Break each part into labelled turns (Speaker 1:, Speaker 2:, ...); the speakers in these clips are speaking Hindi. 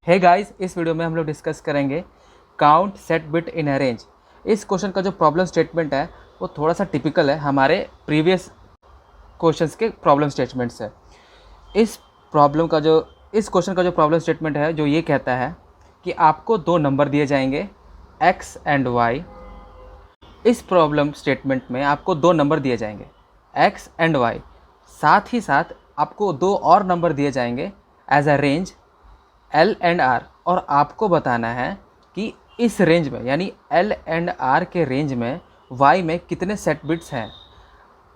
Speaker 1: हे गाइस, इस वीडियो में हम लोग डिस्कस करेंगे काउंट सेट बिट इन अ रेंज। इस क्वेश्चन का जो प्रॉब्लम स्टेटमेंट है वो थोड़ा सा टिपिकल है हमारे प्रीवियस क्वेश्चंस के प्रॉब्लम स्टेटमेंट से। इस इस क्वेश्चन का जो प्रॉब्लम स्टेटमेंट है जो ये कहता है कि आपको दो नंबर दिए जाएंगे x एंड y। इस प्रॉब्लम स्टेटमेंट में आपको दो नंबर दिए जाएंगे x एंड y, साथ ही साथ आपको दो और नंबर दिए जाएंगे as a range L and R, और आपको बताना है कि इस रेंज में यानी L एंड R के रेंज में Y में कितने सेट बिट्स हैं।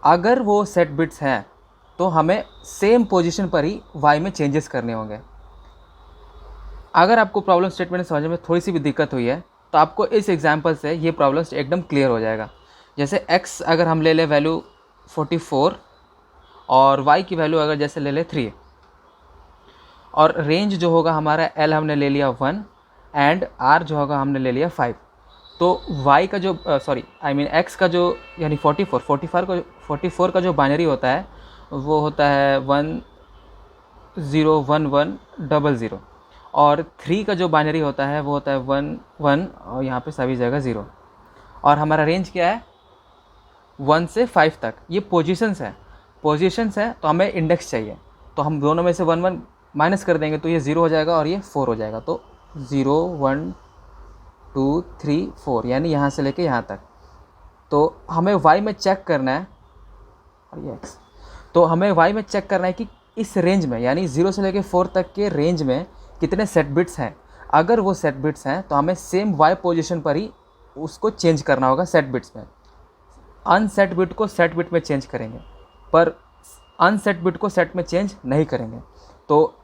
Speaker 1: अगर वो सेट बिट्स हैं तो हमें सेम पोजीशन पर ही Y में चेंजेस करने होंगे। अगर आपको प्रॉब्लम स्टेटमेंट समझने में थोड़ी सी भी दिक्कत हुई है तो आपको इस एग्जांपल से ये प्रॉब्लम एकदम क्लियर हो जाएगा। जैसे x अगर हम ले लें वैल्यू 44 और y की वैल्यू अगर जैसे ले लें 3, और रेंज जो होगा हमारा L हमने ले लिया 1 एंड R जो होगा हमने ले लिया 5। तो y का जो x का जो यानी 44 का जो बाइनरी होता है वो होता है 101100, और 3 का जो बाइनरी होता है वो होता है 11, और यहाँ पे सभी जगह 0। और हमारा रेंज क्या है 1 से 5 तक। ये पोजीशंस है तो हमें इंडेक्स चाहिए, तो हम दोनों में से 1 1 माइनस कर देंगे तो ये 0 हो जाएगा और ये 4 हो जाएगा। तो 0 1 2 3 4 यानी यहाँ से लेके यहाँ तक। तो हमें y में चेक करना है, और ये x, तो हमें y में चेक करना है कि इस रेंज में यानी 0 से लेके 4 तक के रेंज में कितने सेट बिट्स हैं। अगर वो सेट बिट्स हैं तो हमें सेम y पोजीशन पर ही उसको चेंज करना होगा सेट बिट्स में। अनसेट बिट को सेट बिट में चेंज करेंगे पर अनसेट बिट को सेट में चेंज नहीं करेंगे। तो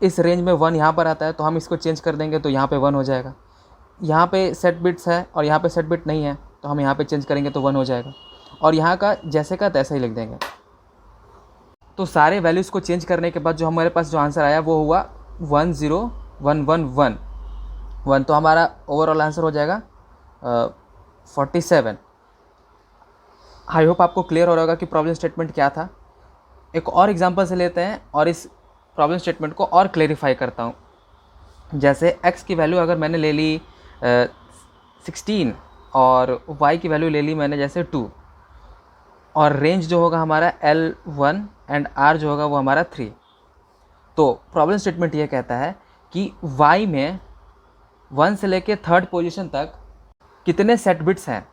Speaker 1: इस रेंज में 1 यहाँ पर आता है तो हम इसको चेंज कर देंगे तो यहाँ पे 1 हो जाएगा। यहाँ पे सेट बिट्स है और यहाँ पे सेट बिट नहीं है तो हम यहाँ पे चेंज करेंगे तो 1 हो जाएगा, और यहाँ का जैसे का तैसा ही लिख देंगे। तो सारे वैल्यूज़ को चेंज करने के बाद जो हमारे पास जो आंसर आया वो हुआ 10111। तो हमारा ओवरऑल आंसर हो जाएगा 47। आई होप आपको क्लियर हो रहा होगा कि प्रॉब्लम स्टेटमेंट क्या था। एक और एग्जांपल से लेते हैं और इस प्रॉब्लम स्टेटमेंट को और क्लेरिफाई करता हूँ। जैसे x की वैल्यू अगर मैंने ले ली 16 और y की वैल्यू ले ली मैंने जैसे 2, और रेंज जो होगा हमारा L1 एंड R जो होगा वो हमारा 3। तो प्रॉब्लम स्टेटमेंट ये कहता है कि y में 1 से लेके 3rd पोजीशन तक कितने सेट बिट्स हैं।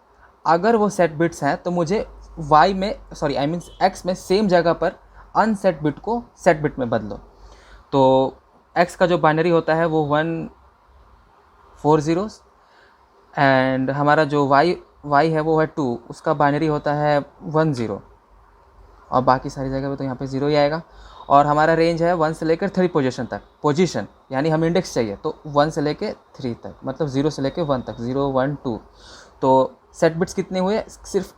Speaker 1: अगर वो सेट बिट्स हैं तो मुझे x में सेम जगह पर अनसेट बिट को सेट बिट में बदलो। तो x का जो बाइनरी होता है वो 140 एंड हमारा जो y है वो है 2, उसका बाइनरी होता है 10, और बाकी सारी जगह पे तो यहाँ पे 0 ही आएगा। और हमारा रेंज है 1 से लेकर 3 पोजीशन तक। पोजीशन यानी हम इंडेक्स चाहिए तो 1 से लेकर 3 तक, मतलब 0 से लेकर 1 तक, 0 1 2। तो सेट बिट्स कितने हुए, सिर्फ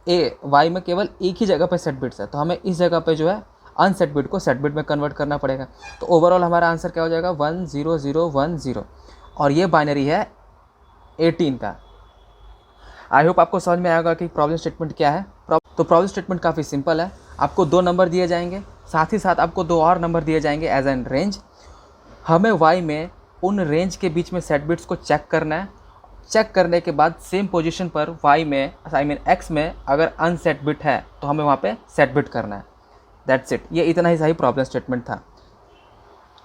Speaker 1: y में केवल एक ही जगह पे सेट बिट्स है तो हमें इस जगह पे जो है अनसेट बिट को सेट बिट में कन्वर्ट करना पड़ेगा। तो ओवरऑल हमारा आंसर क्या हो जाएगा 10010, और ये बाइनरी है 18 का। आई होप आपको समझ में आएगा कि प्रॉब्लम स्टेटमेंट क्या है। तो प्रॉब्लम स्टेटमेंट काफ़ी सिंपल है। आपको दो नंबर दिए जाएंगे, साथ ही साथ आपको दो और नंबर दिए जाएंगे एज एन रेंज। हमें y में उन रेंज के बीच में सेट बिट्स को चेक करना है। चेक करने के बाद सेम पोजीशन पर y में x में अगर अनसेट बिट है तो हमें वहाँ पे सेट बिट करना है। That's it. ये इतना ही सही प्रॉब्लम स्टेटमेंट था।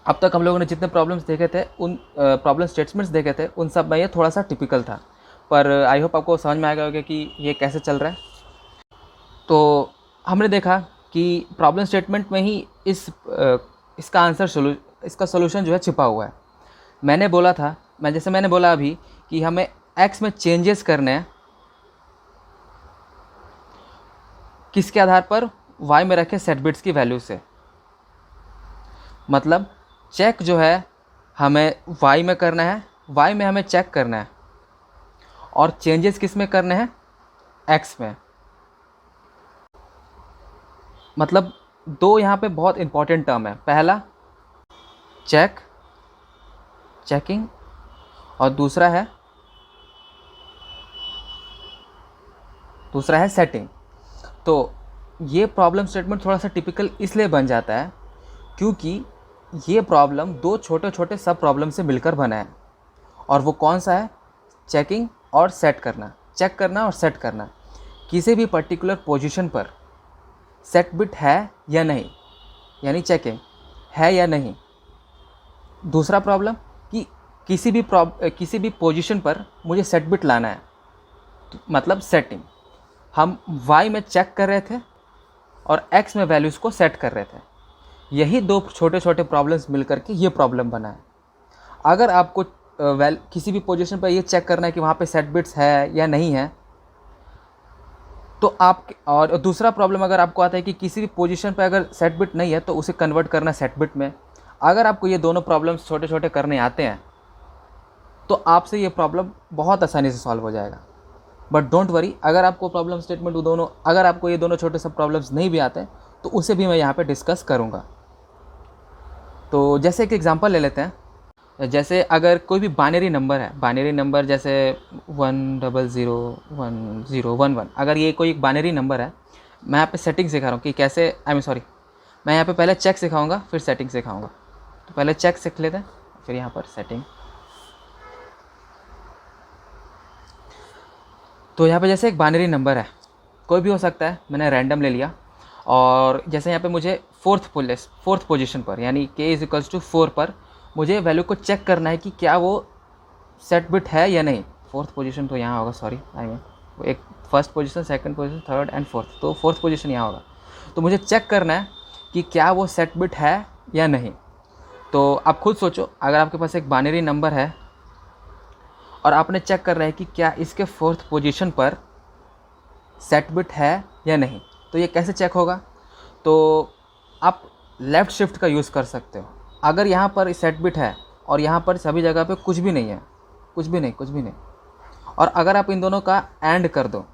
Speaker 1: अब तक हम लोगों ने जितने प्रॉब्लम्स देखे थे, उन प्रॉब्लम स्टेटमेंट्स देखे थे, उन सब में ये थोड़ा सा टिपिकल था, पर आई होप आपको समझ में आएगा कि ये कैसे चल रहा है। तो हमने देखा कि प्रॉब्लम स्टेटमेंट में ही इसका सोल्यूशन जो है छिपा हुआ है। मैंने बोला अभी कि हमें x में चेंजेस करने हैं, किसके आधार पर, y में रखे सेट बिट्स की वैल्यू से। मतलब चेक जो है हमें y में करना है, y में हमें चेक करना है, और चेंजेस किस में करने हैं, x में। मतलब दो यहाँ पे बहुत इंपॉर्टेंट टर्म है। पहला चेकिंग, और दूसरा है सेटिंग। तो ये प्रॉब्लम स्टेटमेंट थोड़ा सा टिपिकल इसलिए बन जाता है क्योंकि ये प्रॉब्लम दो छोटे छोटे सब प्रॉब्लम से मिलकर बना है, और वो कौन सा है? चेकिंग और सेट करना, चेक करना और सेट करना, किसी भी पर्टिकुलर पोजीशन पर सेट बिट है या नहीं, यानी चेकिंग है या नहीं। दूसरा प्रॉब्लम कि किसी भी पोजीशन पर मुझे सेट बिट लाना है, मतलब सेटिंग। हम y में चेक कर रहे थे और x में वैल्यूज़ को सेट कर रहे थे। यही दो छोटे छोटे प्रॉब्लम्स मिलकर के ये प्रॉब्लम बना है। अगर आपको किसी भी पोजीशन पर ये चेक करना है कि वहाँ पे सेट बिट्स है या नहीं है, तो आप, और दूसरा प्रॉब्लम अगर आपको आता है कि किसी भी पोजीशन पर अगर सेट बिट नहीं है तो उसे कन्वर्ट करना सेट बिट में। अगर आपको ये दोनों प्रॉब्लम्स छोटे छोटे करने आते हैं तो आपसे ये प्रॉब्लम बहुत आसानी से सॉल्व हो जाएगा। बट डोंट वरी, अगर आपको प्रॉब्लम स्टेटमेंट अगर आपको ये दोनों छोटे सब प्रॉब्लम्स नहीं भी आते हैं तो उसे भी मैं यहाँ पे डिस्कस करूँगा। तो जैसे एक एग्जांपल ले लेते हैं। जैसे अगर कोई भी बाइनरी नंबर है, बाइनरी नंबर जैसे 1001011, अगर ये कोई एक बाइनरी नंबर है, मैं यहाँ पे सेटिंग सिखा रहा हूँ कि कैसे, मैं यहाँ पे पहले चेक सिखाऊंगा फिर सेटिंग सिखाऊंगा। तो पहले चेक सीख लेते हैं, फिर यहाँ पर सेटिंग। तो यहाँ पे जैसे एक बाइनरी नंबर है, कोई भी हो सकता है, मैंने रैंडम ले लिया, और जैसे यहाँ पे मुझे फोर्थ पोजीशन पर, यानी k = 4 पर मुझे वैल्यू को चेक करना है कि क्या वो सेट बिट है या नहीं। फोर्थ पोजीशन तो यहाँ होगा, एक first position, second position, third and fourth, तो फोर्थ पोजीशन यहाँ होगा। तो मुझे चेक करना है कि क्या वो सेट बिट है या नहीं। तो आप खुद सोचो, अगर आपके पास एक बाइनरी नंबर है और आपने चेक कर रहा है कि क्या इसके फोर्थ पोजीशन पर सेट बिट है या नहीं, तो ये कैसे चेक होगा? तो आप लेफ़्ट शिफ्ट का यूज़ कर सकते हो। अगर यहाँ पर सेट बिट है और यहाँ पर सभी जगह पे कुछ भी नहीं है, कुछ भी नहीं, और अगर आप इन दोनों का एंड कर दो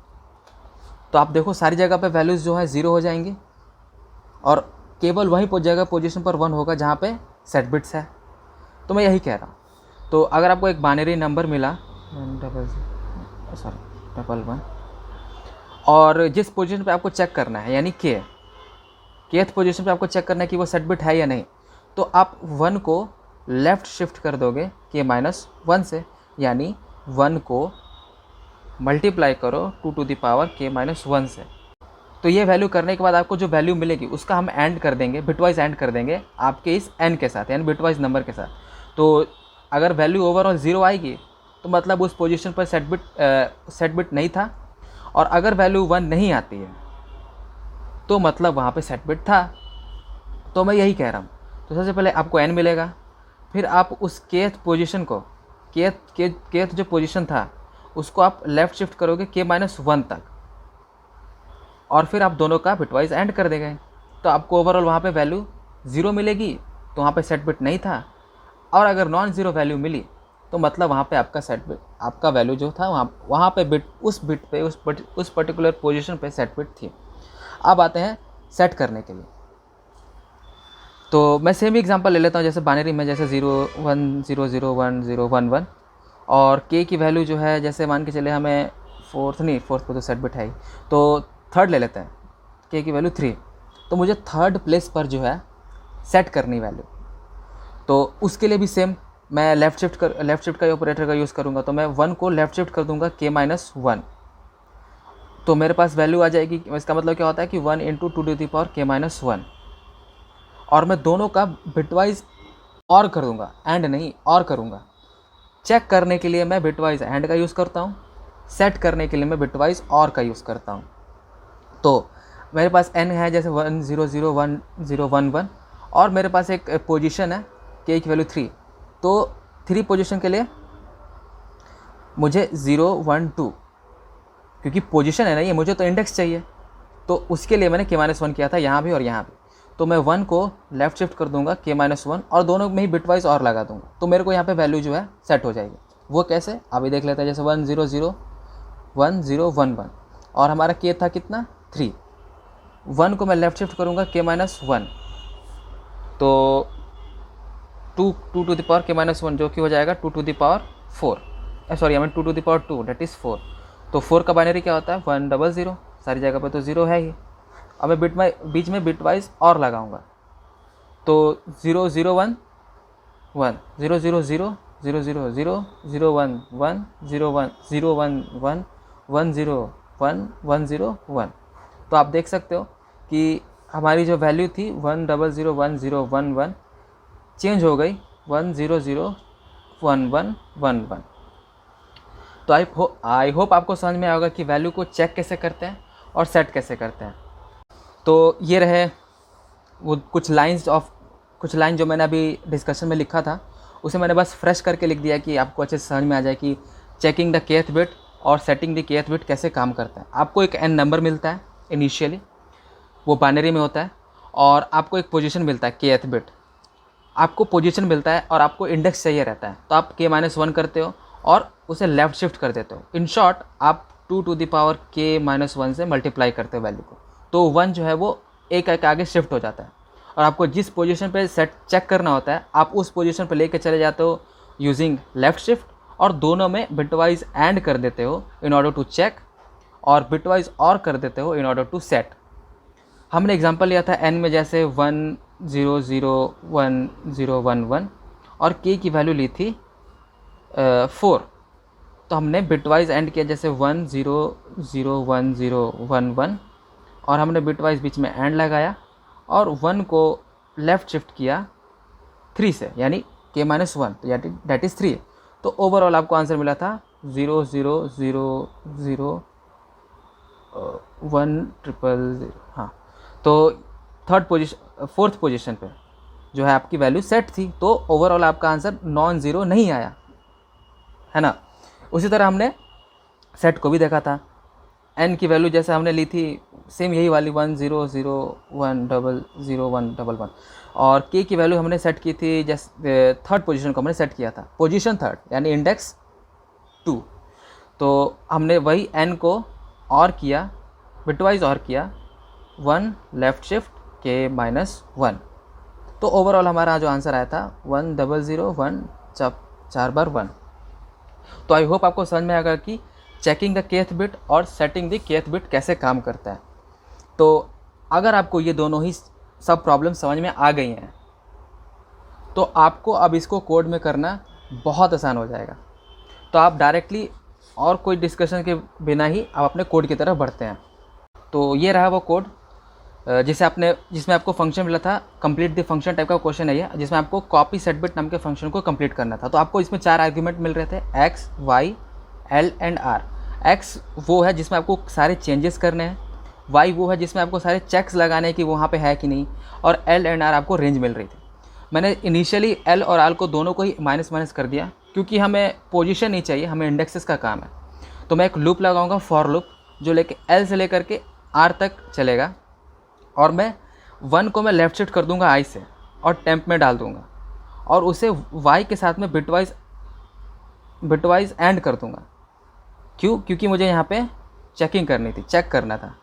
Speaker 1: तो आप देखो सारी जगह पे वैल्यूज़ जो है 0 हो जाएंगी, और केवल वही जगह पोजीशन पर 1 होगा जहाँ पे सेट बिट्स है। तो मैं यही कह रहा हूँ। तो अगर आपको एक बाइनरी नंबर मिला 111, और जिस पोजीशन पे आपको चेक करना है, यानी kth पोजीशन पे आपको चेक करना है कि वो सेट बिट है या नहीं, तो आप 1 को लेफ़्ट शिफ्ट कर दोगे k-1 से, यानी 1 को मल्टीप्लाई करो 2 k-1 से। तो ये वैल्यू करने के बाद आपको जो वैल्यू मिलेगी उसका हम एंड कर देंगे, बिटवाइज एंड कर देंगे आपके इस n के साथ, यानी बिटवाइज नंबर के साथ। तो अगर वैल्यू ओवरऑल 0 आएगी तो मतलब उस पोजीशन पर सेट बिट नहीं था, और अगर वैल्यू 1 नहीं आती है तो मतलब वहाँ पे सेट बिट था। तो मैं यही कह रहा हूँ। तो सबसे पहले आपको n मिलेगा, फिर आप उस kth पोजीशन को, kth जो पोजीशन था उसको आप लेफ़्ट शिफ्ट करोगे k-1 तक, और फिर आप दोनों का बिटवाइज एंड कर देंगे। तो आपको ओवरऑल वहाँ पे वैल्यू 0 मिलेगी, तो वहाँ पे सेट बिट नहीं था, और अगर नॉन ज़ीरो वैल्यू मिली तो मतलब वहाँ पे आपका वैल्यू जो था वहाँ पे उस पर्टिकुलर पोजीशन पे सेट बिट थी। अब आते हैं सेट करने के लिए। तो मैं सेम एग्जांपल ले लेता हूँ, जैसे बाइनरी में जैसे 0 1 0 0 1 0 1 1, और k की वैल्यू जो है, जैसे मान के चले हमें फोर्थ पे तो सेट बिट है ही, तो थर्ड ले लेते हैं, k की वैल्यू 3। तो मुझे थर्ड प्लेस पर जो है सेट करनी वैल्यू, तो उसके लिए भी सेम मैं लेफ़्ट शिफ्ट का ऑपरेटर का यूज़ करूँगा। तो मैं 1 को लेफ़्ट शिफ्ट कर दूँगा k-1, तो मेरे पास वैल्यू आ जाएगी। इसका मतलब क्या होता है कि 1 × 2 k-1, और मैं दोनों का बिटवाइज और कर दूँगा, एंड नहीं और करूँगा। चेक करने के लिए मैं बिटवाइज एंड का यूज़ करता हूँ, सेट करने के लिए मैं बिटवाइज और का यूज़ करता हूँ। तो मेरे पास n है, जैसे 1 0 0 1 0 1 1, और मेरे पास एक पोजीशन है k की वैल्यू 3। तो 3 पोजीशन के लिए मुझे 0 1 2, क्योंकि पोजीशन है ना ये, मुझे तो इंडेक्स चाहिए, तो उसके लिए मैंने k-1 किया था यहाँ भी और यहाँ भी। तो मैं 1 को लेफ़्ट शिफ्ट कर दूंगा k-1, और दोनों में ही बिटवाइज और लगा दूंगा, तो मेरे को यहाँ पे वैल्यू जो है सेट हो जाएगी। वो कैसे अभी देख लेते हैं। जैसे 1 0 0 1 0 1 1, और हमारा k था कितना 3। 1 को मैं लेफ़्ट शिफ्ट करूँगा k-1, तो 2 k-1 जो कि हो जाएगा 2 2 दैट इज़ 4। तो 4 का बाइनरी क्या होता है 1 0 0, सारी जगह पे तो 0 है ही। अब मैं बीच में बिटवाइज और लगाऊंगा, तो 0 0 1 1 0 0 0 0 0 0 0 1 1 0 1 0 1 1 1 0 1 1 0 1। तो आप देख सकते हो कि हमारी जो वैल्यू थी 1 0 0 1 0 1 1 चेंज हो गई 1 0 0 1 1 1 1। तो आई होप आपको समझ में आएगा कि वैल्यू को चेक कैसे करते हैं और सेट कैसे करते हैं। तो ये रहे वो कुछ लाइन जो मैंने अभी डिस्कशन में लिखा था, उसे मैंने बस फ्रेश करके लिख दिया कि आपको अच्छे से समझ में आ जाए कि चेकिंग द kth बिट और सेटिंग द kth बिट कैसे काम करता है। आपको एक n नंबर मिलता है इनिशियली, वो बाइनरी में होता है, और आपको एक पोजीशन मिलता है kth बिट, आपको पोजीशन मिलता है और आपको इंडेक्स चाहिए रहता है। तो आप k-1 करते हो और उसे लेफ़्ट शिफ्ट कर देते हो। इन शॉर्ट आप 2 to the power k-1 से मल्टीप्लाई करते हो वैल्यू को, तो 1 जो है वो एक आगे शिफ्ट हो जाता है। और आपको जिस पोजीशन पे सेट चेक करना होता है आप उस पोजीशन पे लेके चले जाते हो यूजिंग लेफ़्ट शिफ्ट, और दोनों में बिटवाइज एंड कर देते हो इन ऑर्डर टू चेक, और बिटवाइज और कर देते हो इन ऑर्डर टू सेट। हमने एग्जांपल लिया था n में, जैसे 1 0 0 1 0 1 1, और k की वैल्यू ली थी 4। तो हमने बिटवाइज एंड किया, जैसे 1 0 0 1 0 1 1, और हमने बिटवाइज बीच में एंड लगाया और 1 को लेफ़्ट शिफ्ट किया 3 से, यानी k-1, तो दैट इज़ 3। तो ओवरऑल आपको आंसर मिला था 0 0 0 0 1 0 0। हाँ, तो फोर्थ पोजीशन पे जो है आपकी वैल्यू सेट थी, तो ओवरऑल आपका आंसर नॉन ज़ीरो नहीं आया, है ना। उसी तरह हमने सेट को भी देखा था। n की वैल्यू जैसे हमने ली थी सेम यही वाली 1 0 0 1 0 1 1 1, और k की वैल्यू हमने सेट की थी, जैसे थर्ड पोजीशन को हमने सेट किया था, पोजीशन थर्ड यानी इंडेक्स 2। तो हमने वही n को और किया, बिटवाइज और किया, 1 लेफ़्ट शिफ्ट k-1। तो ओवरऑल हमारा जो आंसर आया था 1 0 0 1 4 बार 1। तो आई होप आपको समझ में आएगा कि चेकिंग द kth बिट और सेटिंग द kth बिट कैसे काम करता है। तो अगर आपको ये दोनों ही सब प्रॉब्लम समझ में आ गई हैं तो आपको अब इसको कोड में करना बहुत आसान हो जाएगा। तो आप डायरेक्टली और कोई डिस्कशन के बिना ही आप अपने कोड की तरफ बढ़ते हैं। तो ये रहा वो कोड जिसमें आपको फंक्शन मिला था, कंप्लीट द फंक्शन टाइप का क्वेश्चन है ये, जिसमें आपको कॉपी सेट बिट नाम के फंक्शन को कंप्लीट करना था। तो आपको इसमें 4 आर्ग्यूमेंट मिल रहे थे, x, y, l and r। x वो है जिसमें आपको सारे चेंजेस करने हैं, y वो है जिसमें आपको सारे चेक्स लगाने हैं कि वहाँ पे है कि नहीं, और l एंड r आपको रेंज मिल रही थी। मैंने इनिशियली l और r को दोनों को ही माइनस कर दिया, क्योंकि हमें पोजीशन नहीं चाहिए, हमें इंडेक्सेस का काम है। तो मैं एक लूप लगाऊंगा, फॉर लूप, जो लेके l से लेकर के r तक चलेगा, और मैं 1 को मैं लेफ़्ट शिफ्ट कर दूंगा i से और टेम्प में डाल दूंगा, और उसे y के साथ में बिटवाइज एंड कर दूंगा। क्यों? क्योंकि मुझे यहाँ पे चेकिंग करनी थी, चेक करना था।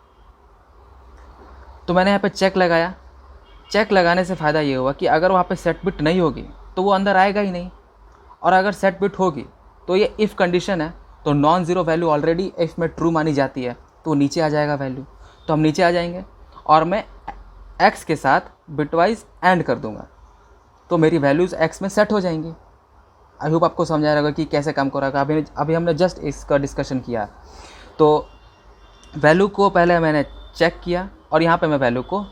Speaker 1: तो मैंने यहाँ पे चेक लगाया। चेक लगाने से फ़ायदा ये हुआ कि अगर वहाँ पे सेट बिट नहीं होगी तो वो अंदर आएगा ही नहीं, और अगर सेट बिट होगी तो ये इफ़ कंडीशन है, तो non zero value already if में ट्रू मानी जाती है, तो नीचे आ जाएगा वैल्यू। तो हम नीचे आ जाएंगे और मैं x के साथ बिटवाइज एंड कर दूंगा, तो मेरी वैल्यूज़ x में सेट हो जाएंगी। आई होप आपको समझ आ रहा होगा कि कैसे काम करेगा। अभी हमने जस्ट इसका डिस्कशन किया। तो वैल्यू को पहले मैंने चेक किया और यहाँ पे मैं वैल्यू को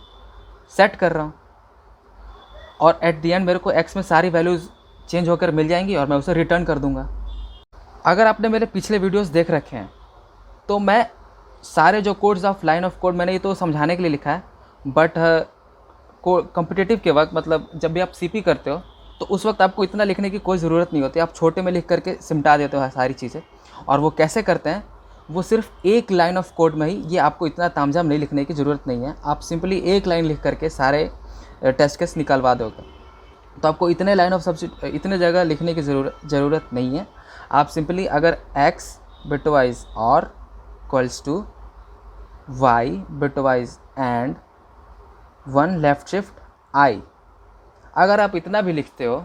Speaker 1: सेट कर रहा हूँ, और एट दी एंड मेरे को x में सारी वैल्यूज़ चेंज होकर मिल जाएंगी और मैं उसे रिटर्न कर दूँगा। अगर आपने मेरे पिछले वीडियोज़ देख रखे हैं तो मैं सारे जो codes of line of code मैंने ये तो समझाने के लिए लिखा है, बट कॉम्पिटिटिव के वक्त, मतलब जब भी आप सीपी करते हो तो उस वक्त आपको इतना लिखने की कोई ज़रूरत नहीं होती। आप छोटे में लिख करके सिमटा देते हो सारी चीज़ें, और वो कैसे करते हैं वो सिर्फ एक लाइन ऑफ कोड में ही, ये आपको इतना तामझाम नहीं लिखने की ज़रूरत नहीं है। आप सिंपली एक लाइन लिख करके सारे टेस्ट केस निकलवा दोगे, तो आपको इतने जगह लिखने की ज़रूरत नहीं है। आप सिंपली अगर x bitwise or equals to y bitwise and 1 left shift i, अगर आप इतना भी लिखते हो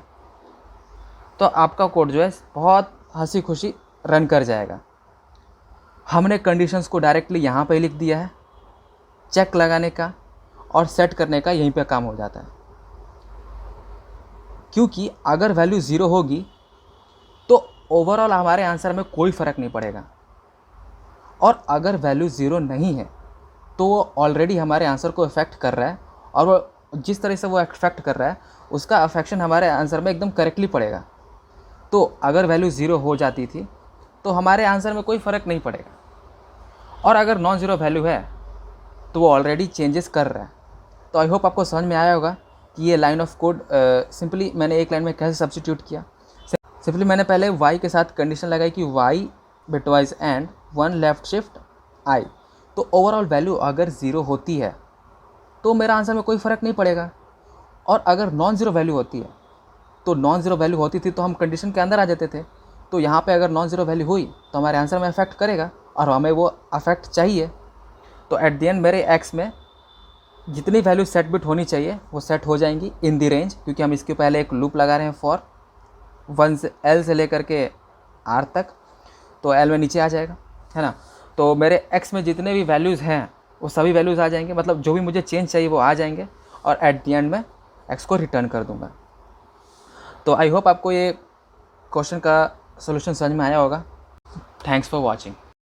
Speaker 1: तो आपका कोड जो है बहुत हंसी खुशी रन कर जाएगा। हमने कंडीशंस को डायरेक्टली यहाँ पे लिख दिया है, चेक लगाने का और सेट करने का यहीं पे काम हो जाता है। क्योंकि अगर वैल्यू ज़ीरो होगी तो ओवरऑल हमारे आंसर में कोई फ़र्क नहीं पड़ेगा, और अगर वैल्यू ज़ीरो नहीं है तो वो ऑलरेडी हमारे आंसर को इफ़ेक्ट कर रहा है, और वो जिस तरह से वो इफ़ेक्ट कर रहा है उसका अफेक्शन हमारे आंसर में एकदम करेक्टली पड़ेगा। तो अगर वैल्यू ज़ीरो हो जाती थी तो हमारे आंसर में कोई फ़र्क नहीं पड़ेगा, और अगर नॉन ज़ीरो वैल्यू है तो वो ऑलरेडी चेंजेस कर रहा है। तो आई होप आपको समझ में आया होगा कि ये लाइन ऑफ कोड सिंपली मैंने एक लाइन में कैसे सब्स्टिट्यूट किया। सिंपली मैंने पहले y के साथ कंडीशन लगाई कि y bitwise and 1 left shift i, तो ओवरऑल वैल्यू अगर ज़ीरो होती है तो मेरा आंसर में कोई फ़र्क नहीं पड़ेगा, और अगर नॉन ज़ीरो वैल्यू होती है तो नॉन ज़ीरो वैल्यू होती थी तो हम कंडीशन के अंदर आ जाते थे। तो यहाँ पे अगर नॉन ज़ीरो वैल्यू हुई तो हमारे आंसर में अफेक्ट करेगा, और हमें वो अफेक्ट चाहिए। तो एट द एंड मेरे एक्स में जितनी वैल्यू सेट बिट होनी चाहिए वो सेट हो जाएंगी इन दी रेंज, क्योंकि हम इसके पहले एक लूप लगा रहे हैं फॉर 1 से L से लेकर के R तक, तो L में नीचे आ जाएगा, है ना। तो मेरे x में जितने भी वैल्यूज़ हैं वो सभी वैल्यूज़ आ जाएंगे, मतलब जो भी मुझे चेंज चाहिए वो आ जाएंगे, और एट द एंड में x को रिटर्न कर दूंगा। तो आई होप आपको ये क्वेश्चन का सोल्यूशन समझ में आया होगा। Thanks for watching.